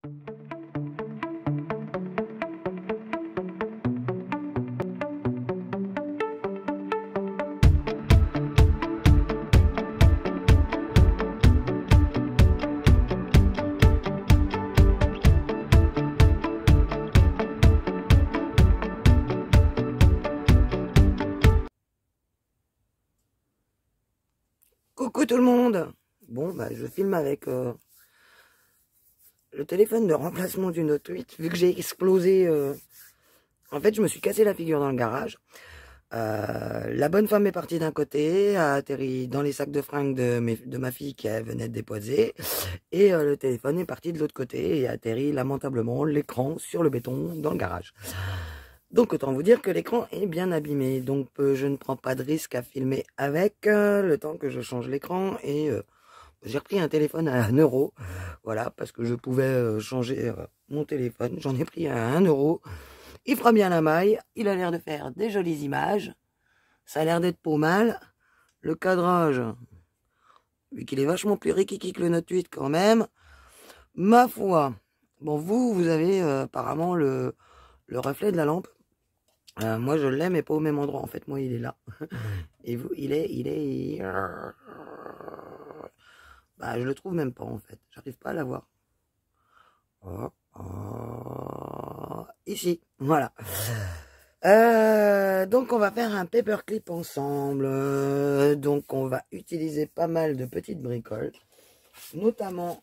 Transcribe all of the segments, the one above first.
Coucou tout le monde. Bon, bah, je filme avec le téléphone de remplacement du Note 8, vu que j'ai explosé. En fait, je me suis cassé la figure dans le garage. La bonne femme est partie d'un côté, a atterri dans les sacs de fringues de ma fille qu'elle venait de déposer, et le téléphone est parti de l'autre côté et a atterri lamentablement l'écran sur le béton dans le garage. Donc autant vous dire que l'écran est bien abîmé, donc je ne prends pas de risque à filmer avec le temps que je change l'écran, et j'ai repris un téléphone à 1 euro, voilà, parce que je pouvais changer mon téléphone, j'en ai pris à 1 euro, il fera bien la maille, il a l'air de faire des jolies images, ça a l'air d'être pas mal, le cadrage, vu qu'il est vachement plus rikiki que le Note 8 quand même, ma foi, bon vous avez apparemment le reflet de la lampe. Moi je l'ai mais pas au même endroit, en fait moi il est là et vous il est bah je le trouve même pas en fait, j'arrive pas à l'avoir. Ici voilà. Donc on va faire un paperclip ensemble, donc on va utiliser pas mal de petites bricoles, notamment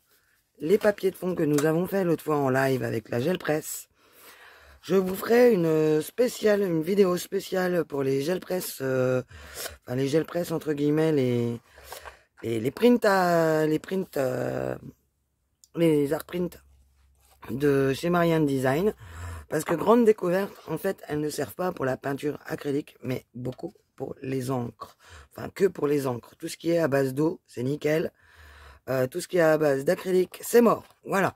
les papiers de fond que nous avons fait l'autre fois en live avec la gel presse. Je vous ferai une vidéo spéciale pour les gel press, enfin les gel press entre guillemets, les art print de chez Marianne Design, parce que grande découverte, en fait, elles ne servent pas pour la peinture acrylique, mais beaucoup pour les encres, enfin que pour les encres. Tout ce qui est à base d'eau, c'est nickel. Tout ce qui est à base d'acrylique, c'est mort. Voilà.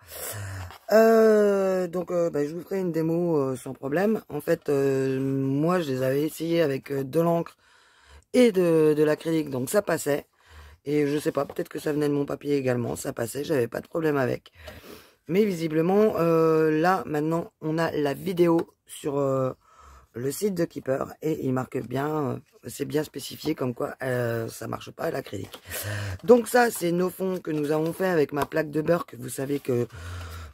Donc bah, je vous ferai une démo sans problème. En fait, moi je les avais essayé avec de l'encre et de l'acrylique, donc ça passait. Et je sais pas, peut-être que ça venait de mon papier également, ça passait, j'avais pas de problème avec. Mais visiblement, là maintenant, on a la vidéo sur le site de Keeper et il marque bien, c'est bien spécifié comme quoi ça marche pas à l'acrylique. Donc ça, c'est nos fonds que nous avons fait avec ma plaque de Burke. Vous savez que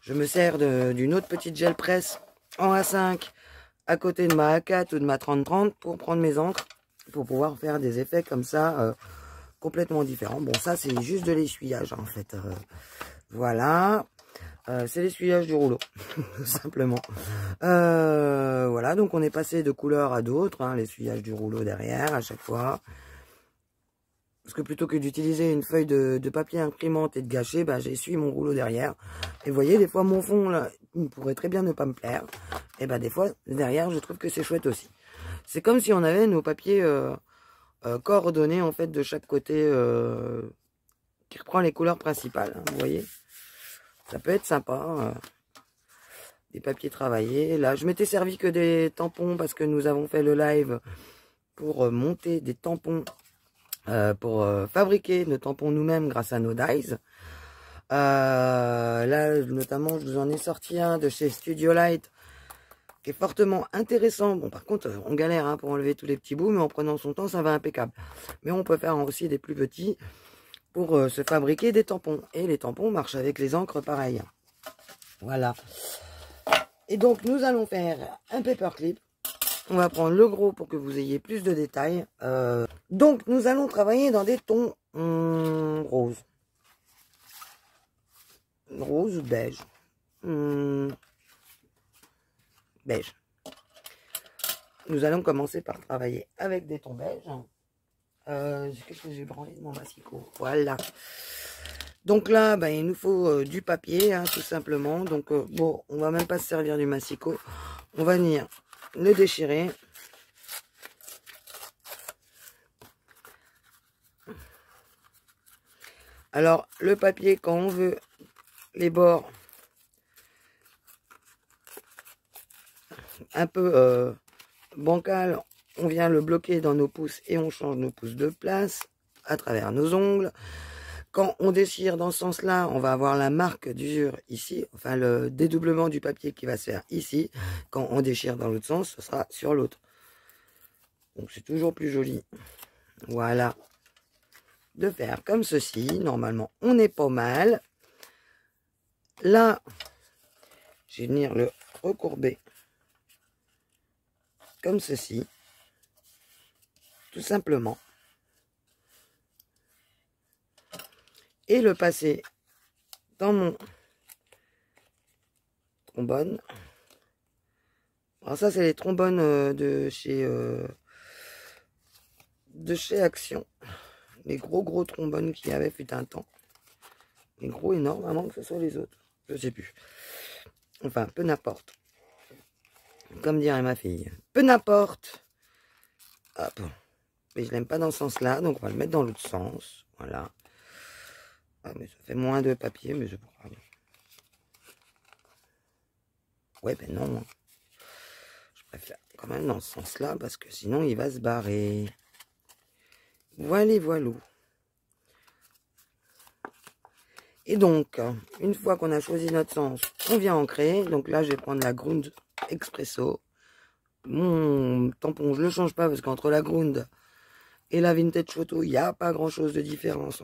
je me sers d'une autre petite gel presse en A5 à côté de ma A4 ou de ma 3030 pour prendre mes encres, pour pouvoir faire des effets comme ça, complètement différents. Bon, ça, c'est juste de l'essuyage, en fait. Voilà. C'est l'essuyage du rouleau, tout simplement. Voilà, donc on est passé de couleurs à d'autres, hein, l'essuyage du rouleau derrière, à chaque fois. Parce que plutôt que d'utiliser une feuille de papier imprimante et de gâcher, bah, j'essuie mon rouleau derrière. Et vous voyez, des fois, mon fond, là, il pourrait très bien ne pas me plaire. Et bah, des fois, derrière, je trouve que c'est chouette aussi. C'est comme si on avait nos papiers coordonnés, en fait, de chaque côté, qui reprend les couleurs principales, hein, vous voyez. Ça peut être sympa. Des papiers travaillés. Là, je m'étais servi que des tampons parce que nous avons fait le live pour monter des tampons. Pour fabriquer nos tampons nous-mêmes grâce à nos dies. Là, notamment, je vous en ai sorti un de chez Studio Light qui est fortement intéressant. Bon, par contre, on galère hein, pour enlever tous les petits bouts, mais en prenant son temps, ça va impeccable. Mais on peut faire aussi des plus petits pour se fabriquer des tampons. Et les tampons marchent avec les encres pareil. Voilà. Et donc, nous allons faire un paperclip. On va prendre le gros pour que vous ayez plus de détails. Donc, nous allons travailler dans des tons roses. Rose ou beige. Beige. Nous allons commencer par travailler avec des tons beiges. Qu'est-ce que j'ai branlé de mon massicot? Voilà. Donc là, ben, il nous faut du papier, hein, tout simplement. Donc, bon, on va même pas se servir du massicot. On va venir le déchirer. Alors, le papier, quand on veut les bords un peu bancal, on vient le bloquer dans nos pouces et on change nos pouces de place à travers nos ongles. Quand on déchire dans ce sens-là, on va avoir la marque d'usure ici, enfin le dédoublement du papier qui va se faire ici. Quand on déchire dans l'autre sens, ce sera sur l'autre. Donc c'est toujours plus joli. Voilà. De faire comme ceci. Normalement, on est pas mal. Là, je vais venir le recourber comme ceci. Tout simplement. Et le passer dans mon trombone. Alors ça, c'est les trombones de chez Action. Les gros trombones qu'il y avait fut un temps. Les gros énormes, à moins que ce soit les autres. Je sais plus. Enfin, peu n'importe. Comme dirait ma fille. Peu n'importe. Hop. Mais je l'aime pas dans ce sens-là, donc on va le mettre dans l'autre sens. Voilà. Ah, mais ça fait moins de papier, mais c'est pas grave. Ouais, ben non. Je préfère quand même dans ce sens-là, parce que sinon il va se barrer. Voilà, voilà. Et donc, une fois qu'on a choisi notre sens, on vient ancrer. Donc là, je vais prendre la Grund Expresso. Mon tampon, je ne le change pas, parce qu'entre la Grund et la Vintage Photo, il n'y a pas grand-chose de différence.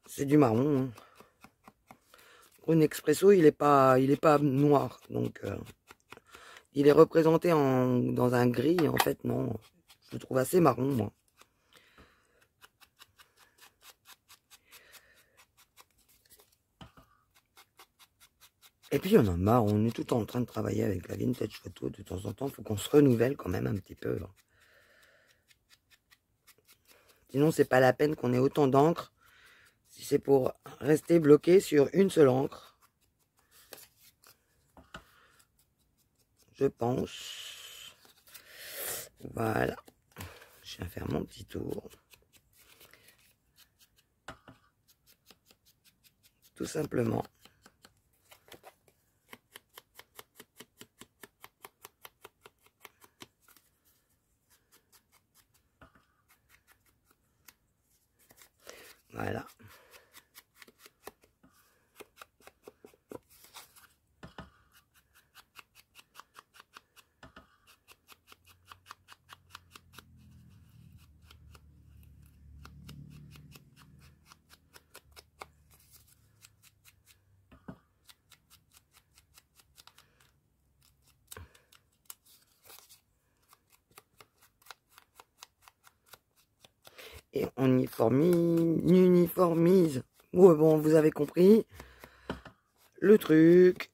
C'est du marron. Hein. Grund Expresso, il est pas noir. Donc, il est représenté dans un gris. En fait, non. Je le trouve assez marron, moi. Et puis, on en a marre, on est tout le temps en train de travailler avec la Vintage Photo. De temps en temps, il faut qu'on se renouvelle quand même un petit peu. Hein. Sinon, c'est pas la peine qu'on ait autant d'encre. Si c'est pour rester bloqué sur une seule encre. Je pense. Voilà. Je viens faire mon petit tour. Tout simplement. Voilà. Et on uniformise. Ouais, bon, vous avez compris le truc.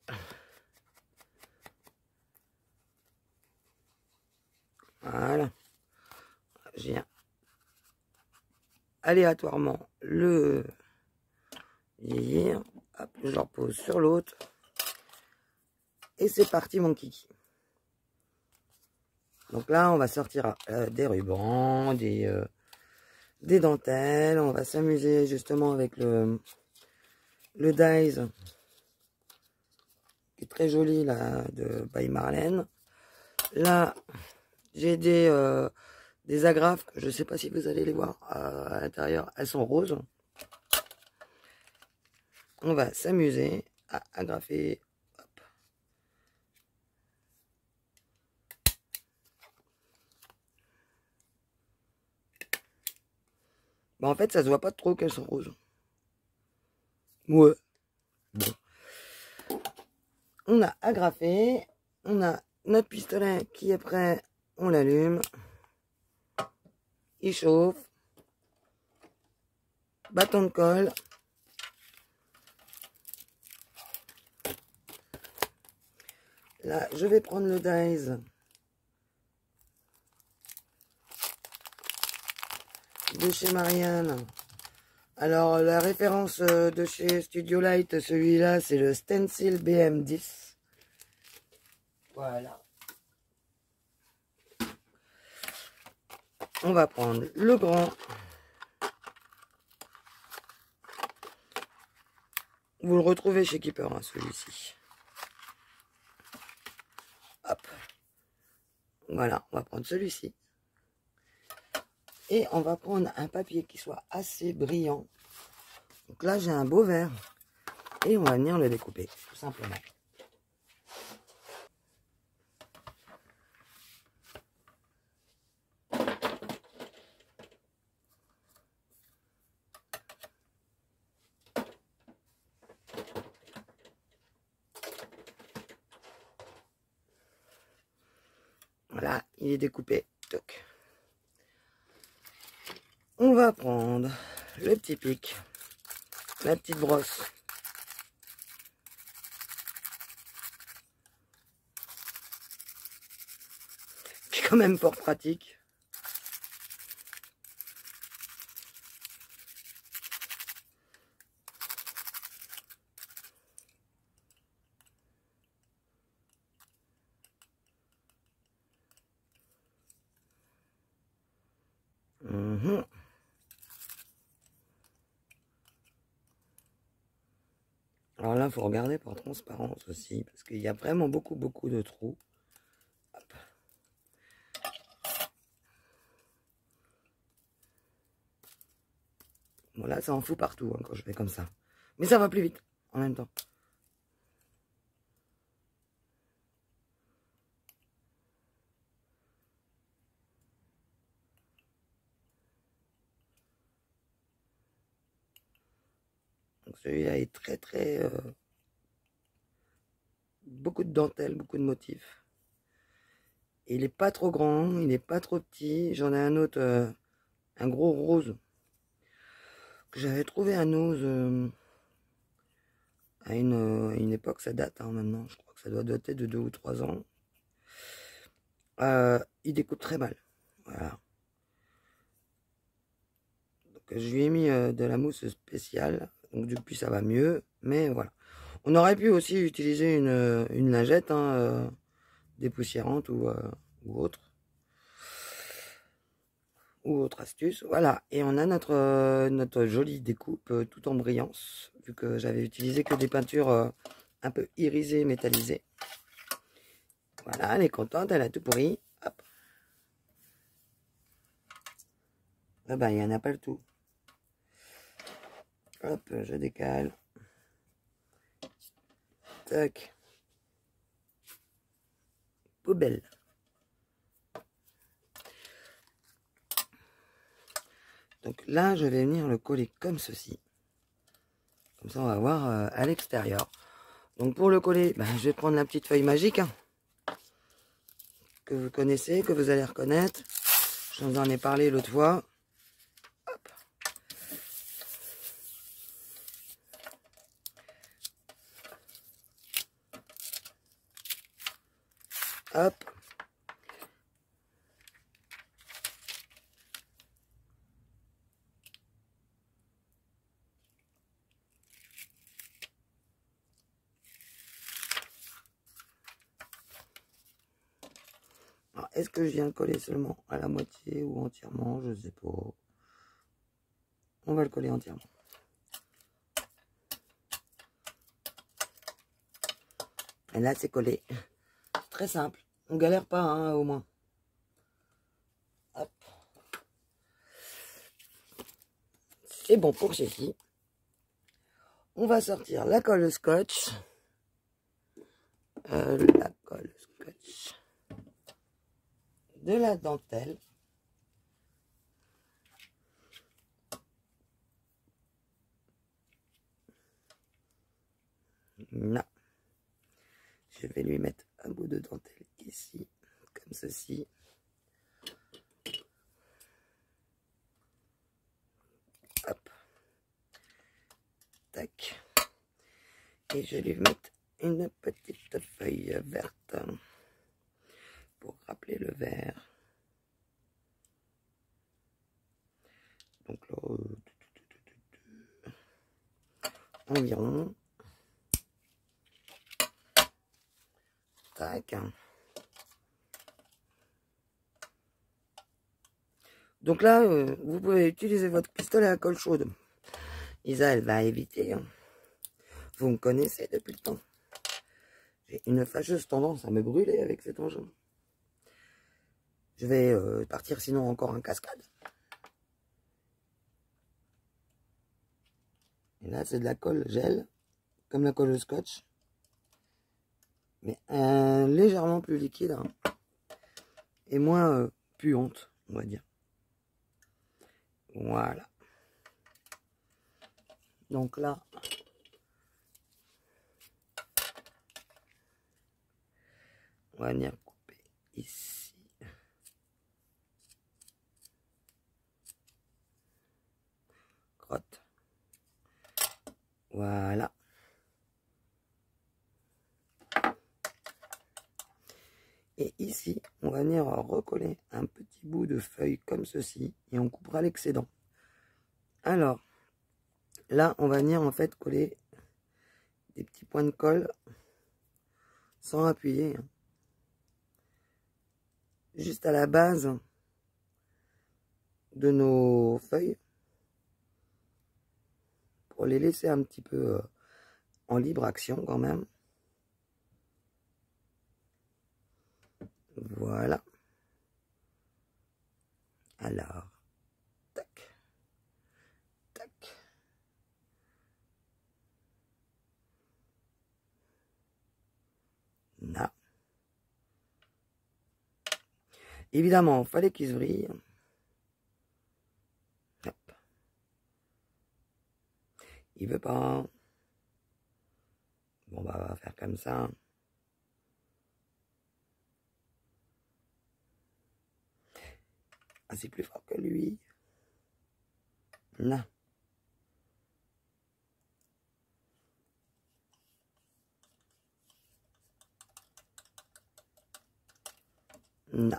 Voilà. Je viens aléatoirement le vieillir. Hop, je le repose sur l'autre. Et c'est parti, mon kiki. Donc là, on va sortir des rubans, des dentelles. On va s'amuser justement avec le dies qui est très joli là de by Marlène. Là, j'ai des agrafes. Je ne sais pas si vous allez les voir à l'intérieur. Elles sont roses. On va s'amuser à agrafer. Hop. Bon, en fait, ça se voit pas trop qu'elles sont roses. Ouais. Bon. On a agrafé. On a notre pistolet qui est prêt. On l'allume. Il chauffe. Bâton de colle. Là, je vais prendre le dies. De chez Marianne. Alors, la référence de chez Studio Light, celui-là, c'est le Stencil BM10. Voilà. On va prendre le grand. Vous le retrouvez chez Keeper, hein, celui-ci. Hop. Voilà, on va prendre celui-ci. Et on va prendre un papier qui soit assez brillant. Donc là, j'ai un beau verre. Et on va venir le découper, tout simplement. Voilà, il est découpé. Toc. On va prendre le petit pic, la petite brosse. Qui est quand même fort pratique. Alors là, il faut regarder par transparence aussi, parce qu'il y a vraiment beaucoup de trous. Hop. Bon là, ça en fout partout hein, quand je fais comme ça. Mais ça va plus vite en même temps. Donc celui-là est très beaucoup de dentelle, beaucoup de motifs. Et il n'est pas trop grand, il n'est pas trop petit. J'en ai un autre, un gros rose. Que j'avais trouvé à Nose à une époque, ça date hein, maintenant. Je crois que ça doit dater de 2 ou 3 ans. Il découpe très mal. Voilà. Donc je lui ai mis de la mousse spéciale. Donc depuis ça va mieux. Mais voilà. On aurait pu aussi utiliser une lingette hein, dépoussiérante ou autre. Ou autre astuce. Voilà. Et on a notre jolie découpe tout en brillance. Vu que j'avais utilisé que des peintures un peu irisées, métallisées. Voilà, elle est contente, elle a tout pourri. Hop. Ah bah, il n'y en a pas le tout. Hop, je décale. Tac. Poubelle. Donc là, je vais venir le coller comme ceci. Comme ça, on va voir à l'extérieur. Donc pour le coller, bah, je vais prendre la petite feuille magique. Hein, que vous connaissez, que vous allez reconnaître. Je vous en ai parlé l'autre fois. Hop. Hop. Est-ce que je viens le coller seulement à la moitié ou entièrement? Je sais pas. On va le coller entièrement. Et là, c'est collé. Très simple. On galère pas, hein, au moins. Hop. C'est bon pour ceci. On va sortir la colle scotch. La colle scotch. De la dentelle. Là. Je vais lui mettre un bout de dentelle ici, comme ceci. Hop. Tac. Et je vais lui mettre une petite feuille verte pour rappeler le vert. Donc là, environ. Tac. Donc là, vous pouvez utiliser votre pistolet à colle chaude. Isa, elle va éviter. Hein. Vous me connaissez depuis le temps. J'ai une fâcheuse tendance à me brûler avec cet engin. Je vais partir sinon encore en cascade. Et là, c'est de la colle gel, comme la colle au scotch. Mais légèrement plus liquide. Hein, et moins puante, on va dire. Voilà. Donc là, on va venir couper ici. Crotte. Voilà. Et ici, on va venir recoller un petit bout de feuille comme ceci. Et on coupera l'excédent. Alors, là, on va venir en fait coller des petits points de colle sans appuyer. Hein. Juste à la base de nos feuilles. Pour les laisser un petit peu en libre action quand même. Voilà. Alors, tac, tac. Là. Évidemment, il fallait qu'il se vrille. Hop. Il veut pas. Bon, bah, on va faire comme ça. Ah, c'est plus fort que lui. Non. Non.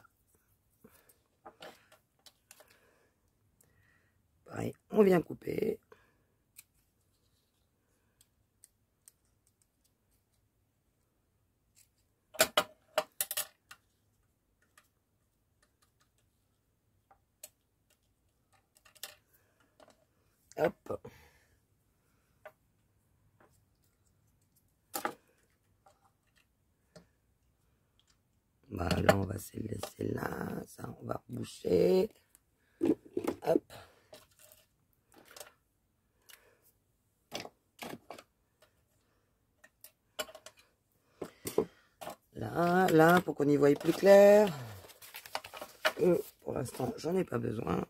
Pareil, on vient couper. Hop. Bah là, on va se laisser là. Ça, on va reboucher. Hop. Là, pour qu'on y voie plus clair. Pour l'instant, j'en ai pas besoin.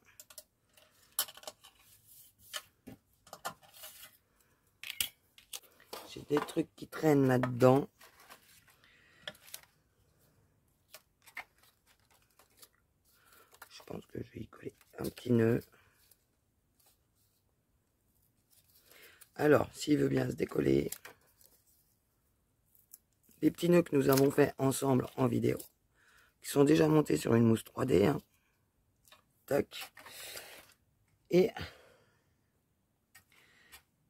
J'ai des trucs qui traînent là-dedans. Je pense que je vais y coller un petit nœud. Alors, s'il veut bien se décoller, les petits nœuds que nous avons fait ensemble en vidéo, qui sont déjà montés sur une mousse 3D. Hein. Tac. Et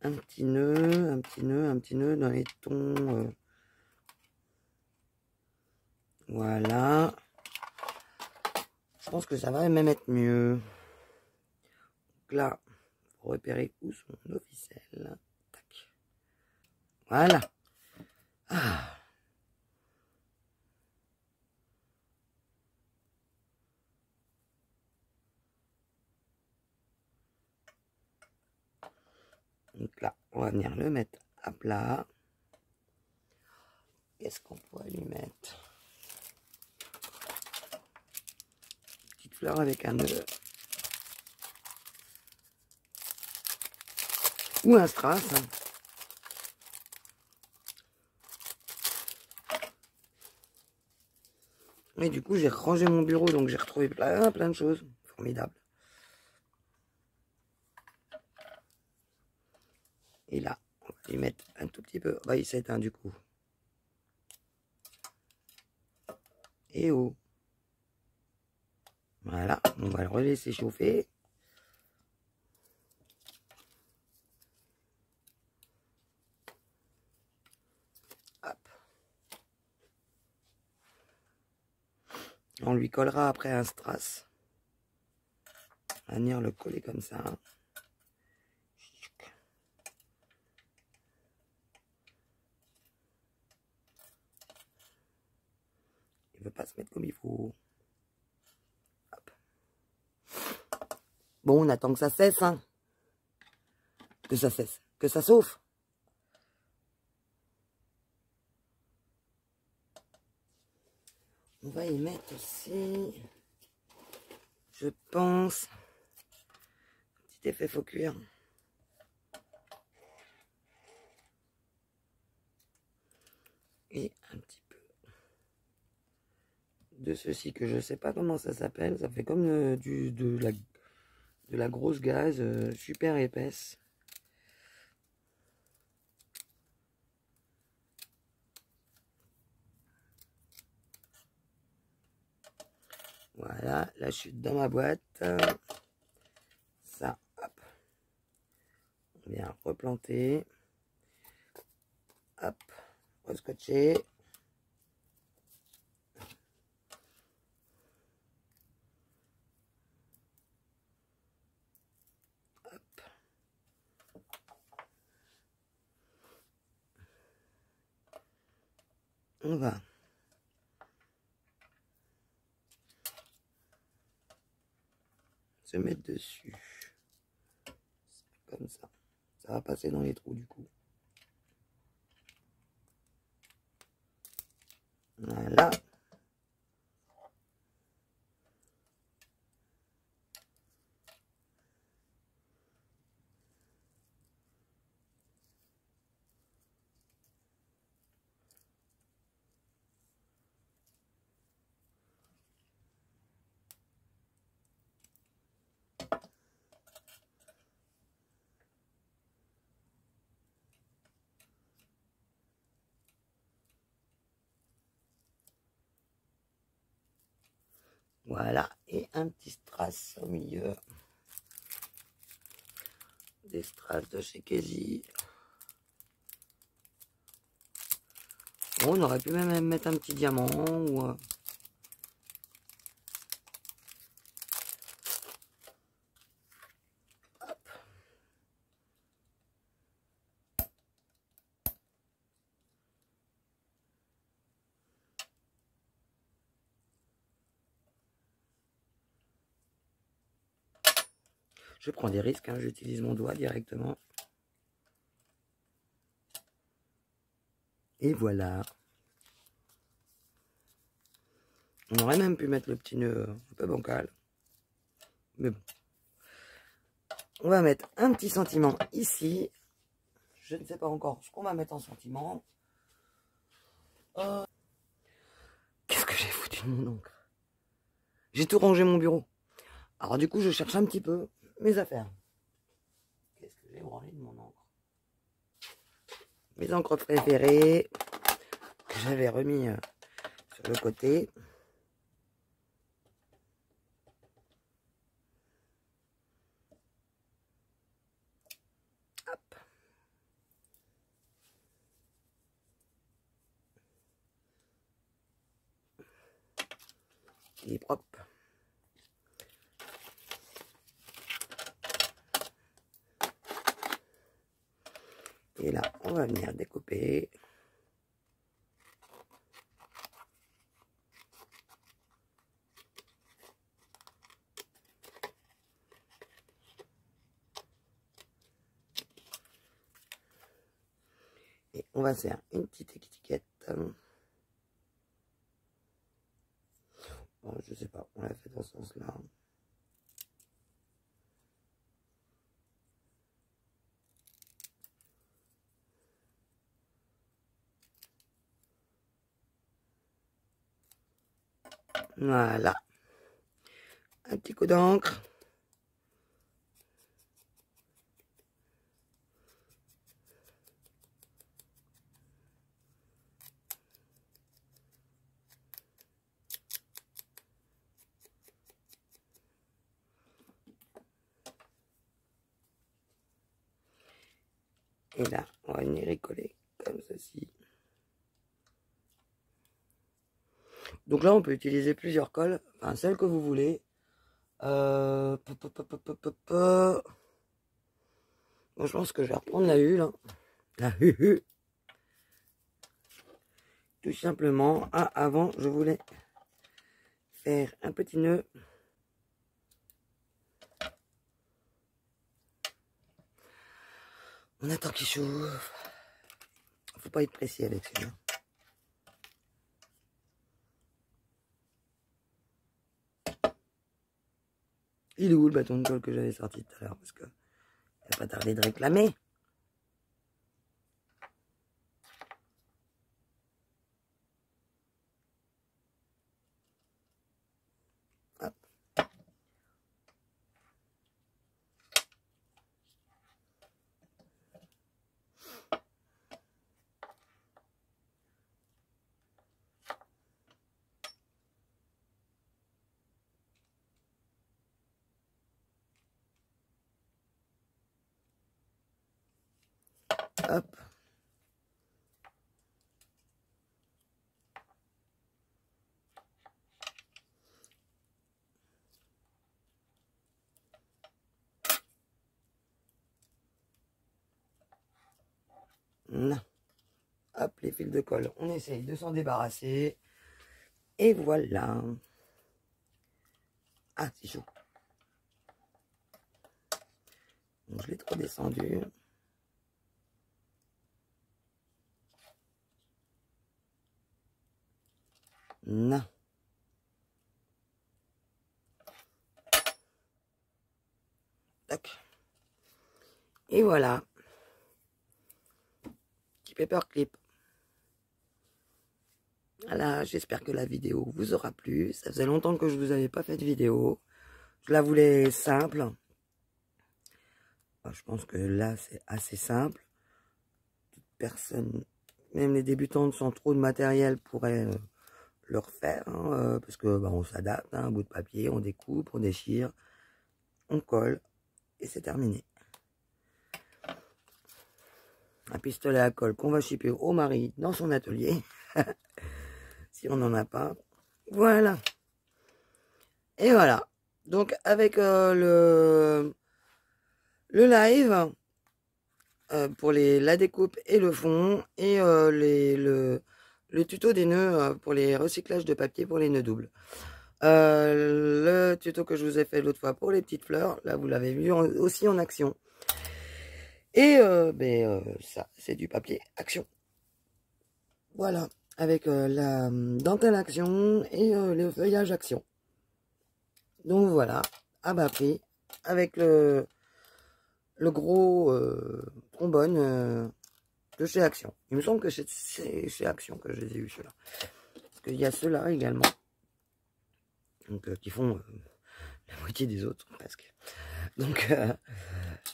un petit nœud, un petit nœud, un petit nœud dans les tons. Voilà. Je pense que ça va même être mieux. Donc là, il faut repérer où sont nos ficelles. Tac. Voilà. Ah. Donc là, on va venir le mettre à plat. Qu'est-ce qu'on pourrait lui mettre? Une petite fleur avec un nœud. Ou un strass. Hein. Et du coup, j'ai rangé mon bureau, donc j'ai retrouvé plein de choses. Formidable. Et là, on va lui mettre un tout petit peu. Bah, il s'éteint du coup. Et oh. Voilà, on va le relaisser chauffer. Hop. On lui collera après un strass. On va venir le coller comme ça. Il ne veut pas se mettre comme il faut. Hop. Bon, on attend que ça cesse. Hein. Que ça cesse. que ça sauve. On va y mettre aussi, je pense, un petit effet faux cuir. Et un petit peu de ceci que je sais pas comment ça s'appelle. Ça fait comme de la grosse gaze super épaisse. Voilà, la chute dans ma boîte. Ça, hop. On vient replanter. Hop, rescotcher. Hop. On va se mettre dessus. Comme ça. Ça va passer dans les trous du coup. Voilà. Voilà, et un petit strass au milieu. Des strass de chez Kezi. Bon, on aurait pu même mettre un petit diamant ou... Je prends des risques, hein, j'utilise mon doigt directement. Et voilà. On aurait même pu mettre le petit nœud un peu bancal. Mais bon. On va mettre un petit sentiment ici. Je ne sais pas encore ce qu'on va mettre en sentiment. Qu'est-ce que j'ai foutu de mon encre? J'ai tout rangé mon bureau. Alors du coup, je cherche un petit peu mes affaires. Qu'est-ce que j'ai branlé de mon encre? Mes encres préférées que j'avais remis sur le côté. Hop. Il est propre. Et là, on va venir découper. Et on va faire une petite étiquette. Bon, je sais pas, on l'a fait dans ce sens-là. Voilà. Un petit coup d'encre. Et là, on va venir y coller comme ceci. Donc là, on peut utiliser plusieurs colles, enfin celle que vous voulez. Bon, je pense que je vais reprendre la U, là. La U. Tout simplement. Ah, avant, je voulais faire un petit nœud. On attend qu'il chauffe. Faut pas être précis avec celui-là. Il est où le bâton de colle que j'avais sorti tout à l'heure? Parce que il va pas tarder de réclamer. Hop. Hop. Non. Hop, les fils de colle. On essaye de s'en débarrasser. Et voilà. Ah, c'est chaud. Donc, je l'ai trop descendu. Non. Tac. Et voilà. Petit paperclip. Voilà, j'espère que la vidéo vous aura plu. Ça faisait longtemps que je vous avais pas fait de vidéo. Je la voulais simple. Je pense que là, c'est assez simple. Toute personne, même les débutantes sans trop de matériel, pourraient le refaire. Hein, parce que on s'adapte. Hein, un bout de papier, on découpe, on déchire, on colle et c'est terminé. Un pistolet à colle qu'on va shipper au mari dans son atelier. Si on n'en a pas. Voilà. Et voilà. Donc avec le live pour la découpe et le fond et le tuto des nœuds pour les recyclages de papier pour les nœuds doubles. Le tuto que je vous ai fait l'autre fois pour les petites fleurs, là vous l'avez vu aussi en action. Et ça, c'est du papier action. Voilà, avec la dentelle action et le feuillage action. Donc voilà, à bas prix, avec le gros trombone de chez Action. Il me semble que c'est chez Action que je les ai eu, ceux-là. Parce qu'il y a ceux-là également, donc qui font la moitié des autres, presque. Donc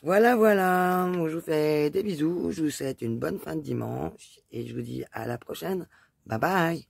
voilà, voilà, je vous fais des bisous, je vous souhaite une bonne fin de dimanche, et je vous dis à la prochaine, bye bye.